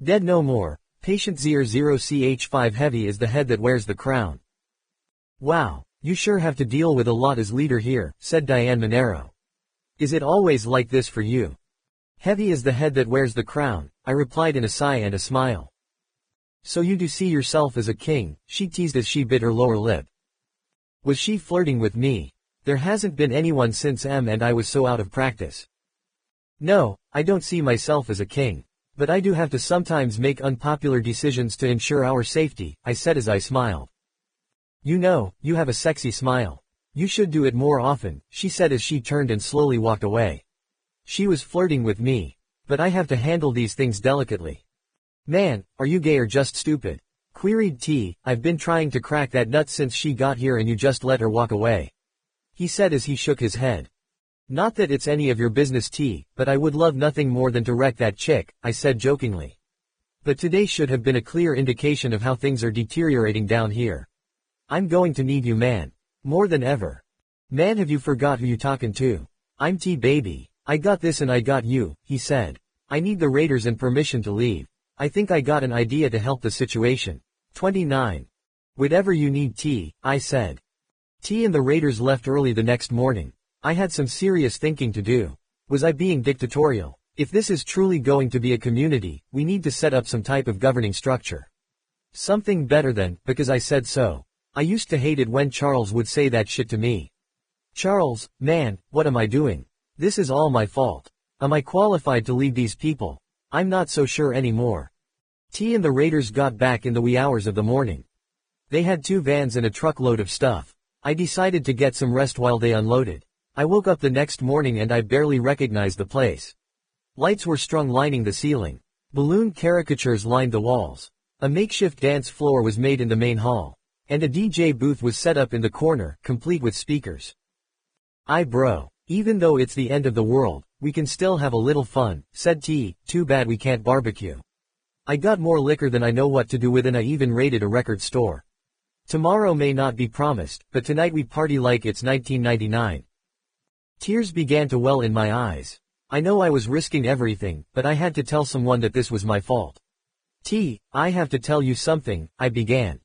Dead no more. Patient Zer0 Heavy is the head that wears the crown. Wow, you sure have to deal with a lot as leader here, said Diane Monero. Is it always like this for you? Heavy is the head that wears the crown, I replied in a sigh and a smile. So you do see yourself as a king, she teased as she bit her lower lip. Was she flirting with me? There hasn't been anyone since and I was so out of practice. No, I don't see myself as a king. But I do have to sometimes make unpopular decisions to ensure our safety, I said as I smiled. You know, you have a sexy smile. You should do it more often, she said as she turned and slowly walked away. She was flirting with me. But I have to handle these things delicately. Man, are you gay or just stupid? Queried T. I've been trying to crack that nut since she got here and you just let her walk away. He said as he shook his head. Not that it's any of your business T, but I would love nothing more than to wreck that chick, I said jokingly. But today should have been a clear indication of how things are deteriorating down here. I'm going to need you man. More than ever. Man have you forgot who you talking to? I'm T baby. I got this and I got you, he said. I need the Raiders and permission to leave. I think I got an idea to help the situation. 29. Whatever you need T, I said. T and the Raiders left early the next morning. I had some serious thinking to do. Was I being dictatorial? If this is truly going to be a community, we need to set up some type of governing structure. Something better than, because I said so. I used to hate it when Charles would say that shit to me. Charles, man, what am I doing? This is all my fault. Am I qualified to lead these people? I'm not so sure anymore. T and the Raiders got back in the wee hours of the morning. They had 2 vans and a truckload of stuff. I decided to get some rest while they unloaded. I woke up the next morning and I barely recognized the place. Lights were strung lining the ceiling. Balloon caricatures lined the walls. A makeshift dance floor was made in the main hall. And a DJ booth was set up in the corner, complete with speakers. Bro. Even though it's the end of the world, we can still have a little fun, said T, too bad we can't barbecue. I got more liquor than I know what to do with and I even raided a record store. Tomorrow may not be promised, but tonight we party like it's 1999. Tears began to well in my eyes. I know I was risking everything, but I had to tell someone that this was my fault. T, I have to tell you something, I began.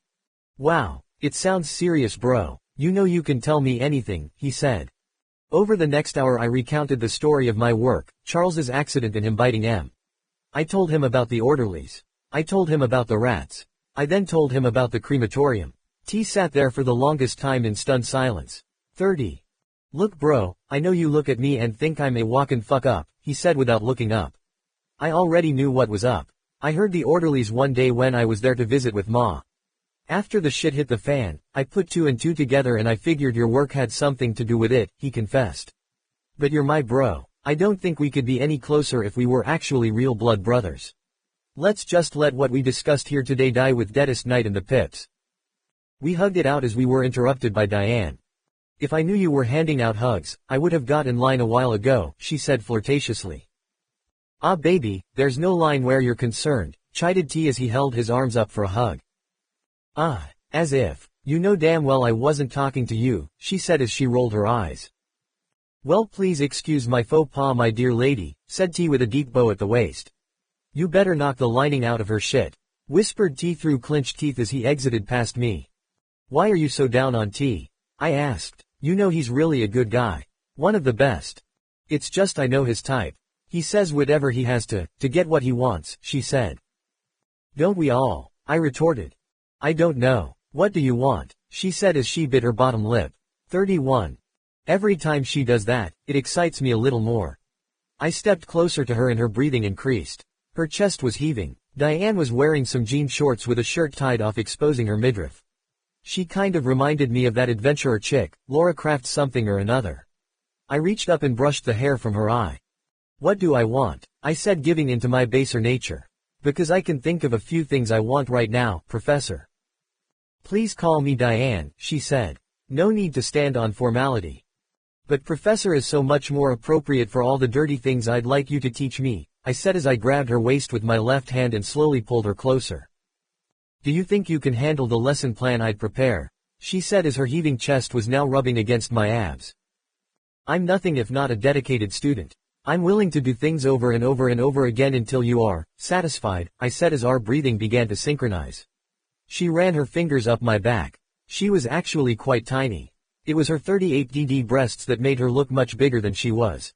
Wow, it sounds serious bro. You know you can tell me anything, he said. Over the next hour I recounted the story of my work, Charles's accident and him biting M. I told him about the orderlies. I told him about the rats. I then told him about the crematorium. T sat there for the longest time in stunned silence. 30. Look bro, I know you look at me and think I'm a walkin' fuck up, he said without looking up. I already knew what was up. I heard the orderlies one day when I was there to visit with Ma. After the shit hit the fan, I put 2 and 2 together and I figured your work had something to do with it, he confessed. But you're my bro. I don't think we could be any closer if we were actually real blood brothers. Let's just let what we discussed here today die with deadest night in the pips. We hugged it out as we were interrupted by Diane. If I knew you were handing out hugs, I would have got in line a while ago, she said flirtatiously. Ah baby, there's no line where you're concerned, chided T as he held his arms up for a hug. Ah, as if. You know damn well I wasn't talking to you, she said as she rolled her eyes. Well please excuse my faux pas my dear lady, said T with a deep bow at the waist. You better knock the lining out of her shit, whispered T through clenched teeth as he exited past me. Why are you so down on T? I asked. You know he's really a good guy. One of the best. It's just I know his type. He says whatever he has to get what he wants, she said. Don't we all? I retorted. I don't know. What do you want? She said as she bit her bottom lip. 31. Every time she does that, it excites me a little more. I stepped closer to her and her breathing increased. Her chest was heaving. Diane was wearing some jean shorts with a shirt tied off exposing her midriff. She kind of reminded me of that adventurer chick, Laura Craft something or another. I reached up and brushed the hair from her eye. What do I want? I said giving into my baser nature. Because I can think of a few things I want right now, Professor. Please call me Diane, she said. No need to stand on formality. But Professor is so much more appropriate for all the dirty things I'd like you to teach me, I said as I grabbed her waist with my left hand and slowly pulled her closer. Do you think you can handle the lesson plan I'd prepare? She said as her heaving chest was now rubbing against my abs. I'm nothing if not a dedicated student. I'm willing to do things over and over and over again until you are satisfied, I said as our breathing began to synchronize. She ran her fingers up my back. She was actually quite tiny. It was her 38dd breasts that made her look much bigger than she was.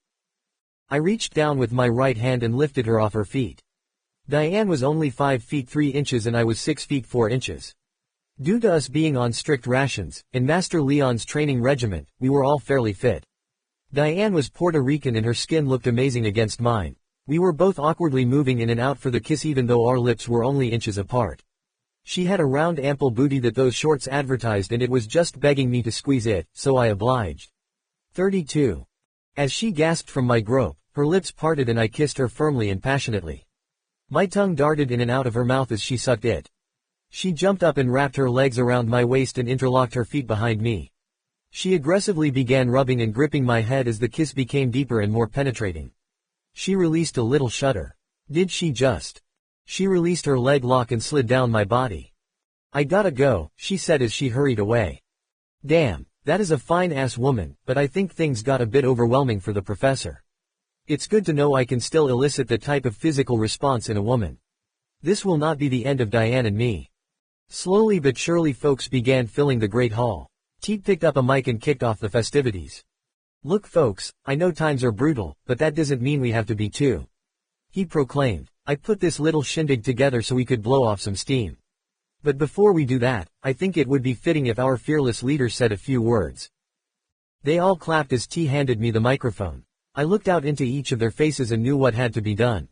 I reached down with my right hand and lifted her off her feet. Diane was only 5 feet 3 inches and I was 6 feet 4 inches. Due to us being on strict rations, in Master Leon's training regiment, we were all fairly fit. Diane was Puerto Rican and her skin looked amazing against mine. We were both awkwardly moving in and out for the kiss even though our lips were only inches apart. She had a round ample booty that those shorts advertised and it was just begging me to squeeze it, so I obliged. 32. As she gasped from my grope, her lips parted and I kissed her firmly and passionately. My tongue darted in and out of her mouth as she sucked it. She jumped up and wrapped her legs around my waist and interlocked her feet behind me. She aggressively began rubbing and gripping my head as the kiss became deeper and more penetrating. She released a little shudder. Did she just? She released her leg lock and slid down my body. I gotta go, she said as she hurried away. Damn, that is a fine-ass woman, but I think things got a bit overwhelming for the professor. It's good to know I can still elicit the type of physical response in a woman. This will not be the end of Diane and me. Slowly but surely folks began filling the great hall. Teet picked up a mic and kicked off the festivities. Look folks, I know times are brutal, but that doesn't mean we have to be too. He proclaimed. I put this little shindig together so we could blow off some steam. But before we do that, I think it would be fitting if our fearless leader said a few words. They all clapped as T handed me the microphone. I looked out into each of their faces and knew what had to be done.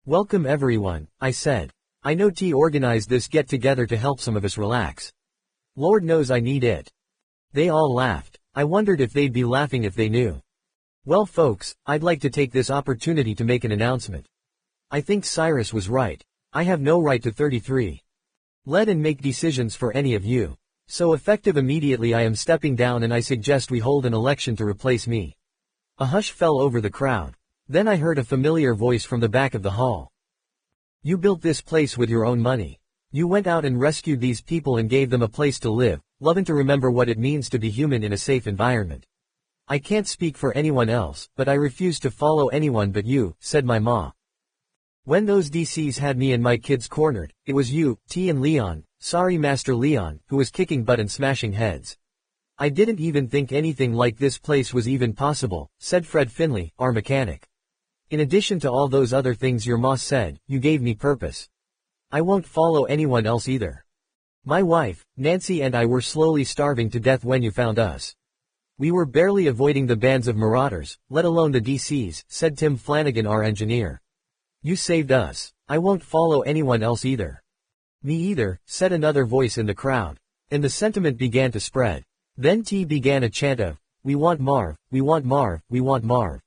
Welcome everyone, I said. I know T organized this get-together to help some of us relax. Lord knows I need it. They all laughed. I wondered if they'd be laughing if they knew. Well folks, I'd like to take this opportunity to make an announcement. I think Cyrus was right. I have no right to 33. Lead and make decisions for any of you. So effective immediately I am stepping down and I suggest we hold an election to replace me. A hush fell over the crowd. Then I heard a familiar voice from the back of the hall. You built this place with your own money. You went out and rescued these people and gave them a place to live, loving to remember what it means to be human in a safe environment. I can't speak for anyone else, but I refuse to follow anyone but you, said my ma. When those DCs had me and my kids cornered, it was you, T and Leon, sorry Master Leon, who was kicking butt and smashing heads. I didn't even think anything like this place was even possible, said Fred Finley, our mechanic. In addition to all those other things your ma said, you gave me purpose. I won't follow anyone else either. My wife, Nancy and I were slowly starving to death when you found us. We were barely avoiding the bands of marauders, let alone the DCs, said Tim Flanagan our engineer. You saved us. I won't follow anyone else either. Me either, said another voice in the crowd. And the sentiment began to spread. Then T began a chant of, we want Marv, we want Marv, we want Marv.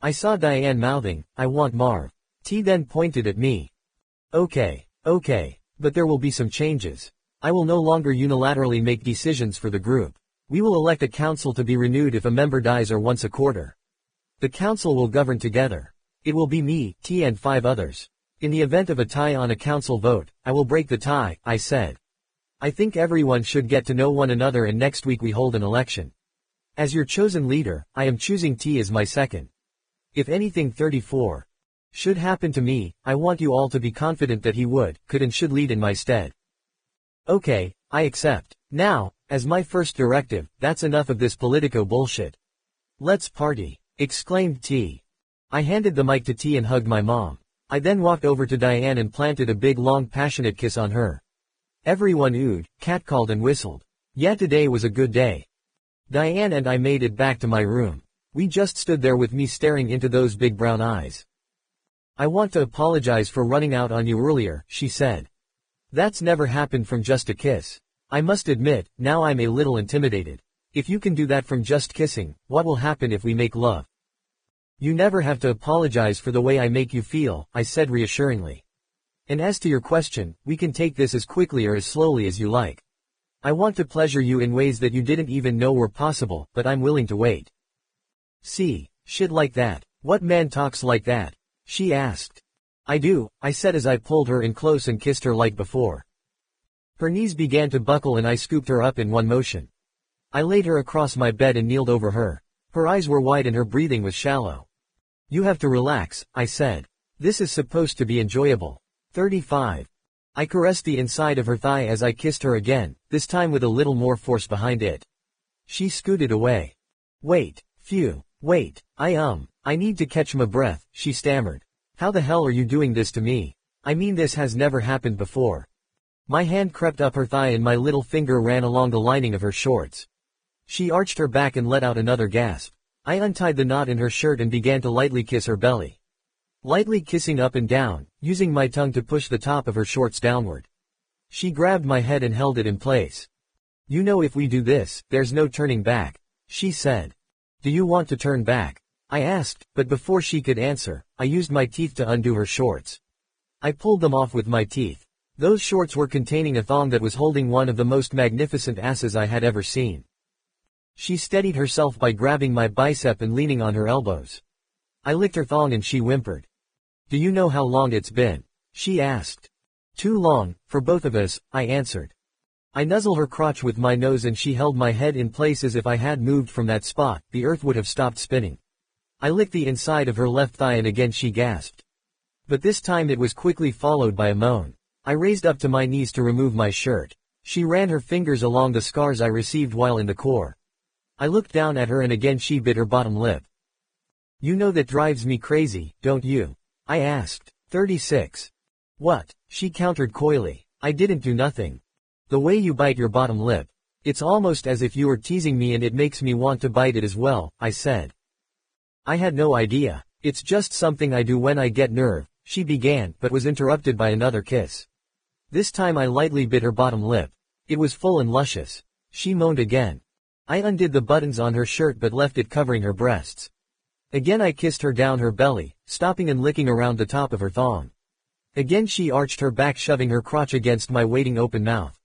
I saw Diane mouthing, I want Marv. T then pointed at me. Okay, but there will be some changes. I will no longer unilaterally make decisions for the group. We will elect a council to be renewed if a member dies or once a quarter. The council will govern together. It will be me, T and 5 others. In the event of a tie on a council vote, I will break the tie, I said. I think everyone should get to know one another and next week we hold an election. As your chosen leader, I am choosing T as my second. If anything 34 should happen to me, I want you all to be confident that he would, could and should lead in my stead. Okay, I accept. Now, as my first directive, that's enough of this politico bullshit. Let's party, exclaimed T. I handed the mic to T and hugged my mom. I then walked over to Diane and planted a big long passionate kiss on her. Everyone oohed, catcalled and whistled. Yeah, today was a good day. Diane and I made it back to my room. We just stood there with me staring into those big brown eyes. I want to apologize for running out on you earlier, she said. That's never happened from just a kiss. I must admit, now I'm a little intimidated. If you can do that from just kissing, what will happen if we make love? You never have to apologize for the way I make you feel, I said reassuringly. And as to your question, we can take this as quickly or as slowly as you like. I want to pleasure you in ways that you didn't even know were possible, but I'm willing to wait. See, shit like that. What man talks like that? She asked. I do, I said as I pulled her in close and kissed her like before. Her knees began to buckle and I scooped her up in one motion. I laid her across my bed and kneeled over her. Her eyes were wide and her breathing was shallow. You have to relax, I said. This is supposed to be enjoyable. 35. I caressed the inside of her thigh as I kissed her again, this time with a little more force behind it. She scooted away. Wait, wait, I need to catch my breath, she stammered. How the hell are you doing this to me? I mean, this has never happened before. My hand crept up her thigh and my little finger ran along the lining of her shorts. She arched her back and let out another gasp. I untied the knot in her shirt and began to lightly kiss her belly. Lightly kissing up and down, using my tongue to push the top of her shorts downward. She grabbed my head and held it in place. You know, if we do this, there's no turning back, she said. Do you want to turn back? I asked, but before she could answer, I used my teeth to undo her shorts. I pulled them off with my teeth. Those shorts were containing a thong that was holding one of the most magnificent asses I had ever seen. She steadied herself by grabbing my bicep and leaning on her elbows. I licked her thong and she whimpered. Do you know how long it's been? She asked. Too long, for both of us, I answered. I nuzzled her crotch with my nose and she held my head in place as if I had moved from that spot, the earth would have stopped spinning. I licked the inside of her left thigh and again she gasped. But this time it was quickly followed by a moan. I raised up to my knees to remove my shirt. She ran her fingers along the scars I received while in the core. I looked down at her and again she bit her bottom lip. You know that drives me crazy, don't you? I asked. 36. What? She countered coyly. I didn't do nothing. The way you bite your bottom lip. It's almost as if you were teasing me and it makes me want to bite it as well, I said. I had no idea. It's just something I do when I get nerve, she began, but was interrupted by another kiss. This time I lightly bit her bottom lip. It was full and luscious. She moaned again. I undid the buttons on her shirt but left it covering her breasts. Again I kissed her down her belly, stopping and licking around the top of her thong. Again she arched her back, shoving her crotch against my waiting open mouth.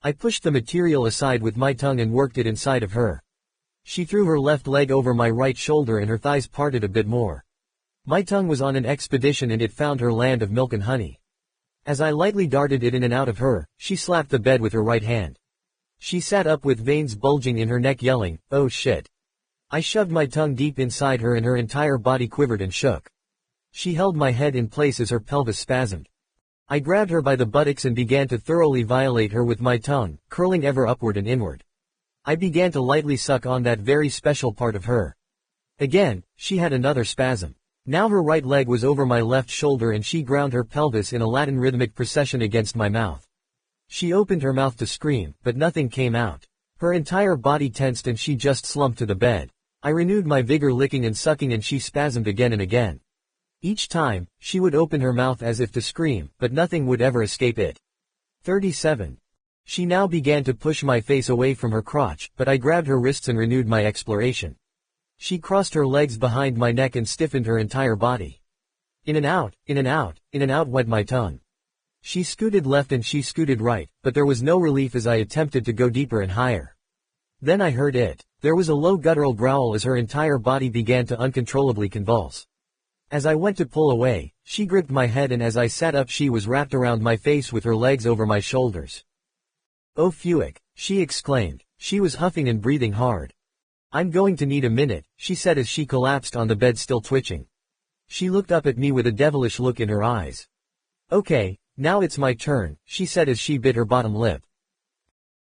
I pushed the material aside with my tongue and worked it inside of her. She threw her left leg over my right shoulder and her thighs parted a bit more. My tongue was on an expedition and it found her land of milk and honey. As I lightly darted it in and out of her, she slapped the bed with her right hand. She sat up with veins bulging in her neck yelling, "Oh shit." I shoved my tongue deep inside her and her entire body quivered and shook. She held my head in place as her pelvis spasmed. I grabbed her by the buttocks and began to thoroughly violate her with my tongue, curling ever upward and inward. I began to lightly suck on that very special part of her. Again, she had another spasm. Now her right leg was over my left shoulder and she ground her pelvis in a Latin rhythmic procession against my mouth. She opened her mouth to scream, but nothing came out. Her entire body tensed and she just slumped to the bed. I renewed my vigor licking and sucking and she spasmed again and again. Each time, she would open her mouth as if to scream, but nothing would ever escape it. 37. She now began to push my face away from her crotch, but I grabbed her wrists and renewed my exploration. She crossed her legs behind my neck and stiffened her entire body. In and out, in and out, in and out went my tongue. She scooted left and she scooted right, but there was no relief as I attempted to go deeper and higher. Then I heard it. There was a low guttural growl as her entire body began to uncontrollably convulse. As I went to pull away, she gripped my head and as I sat up she was wrapped around my face with her legs over my shoulders. Oh Fuick, she exclaimed. She was huffing and breathing hard. I'm going to need a minute, she said as she collapsed on the bed still twitching. She looked up at me with a devilish look in her eyes. Okay, now it's my turn, she said as she bit her bottom lip.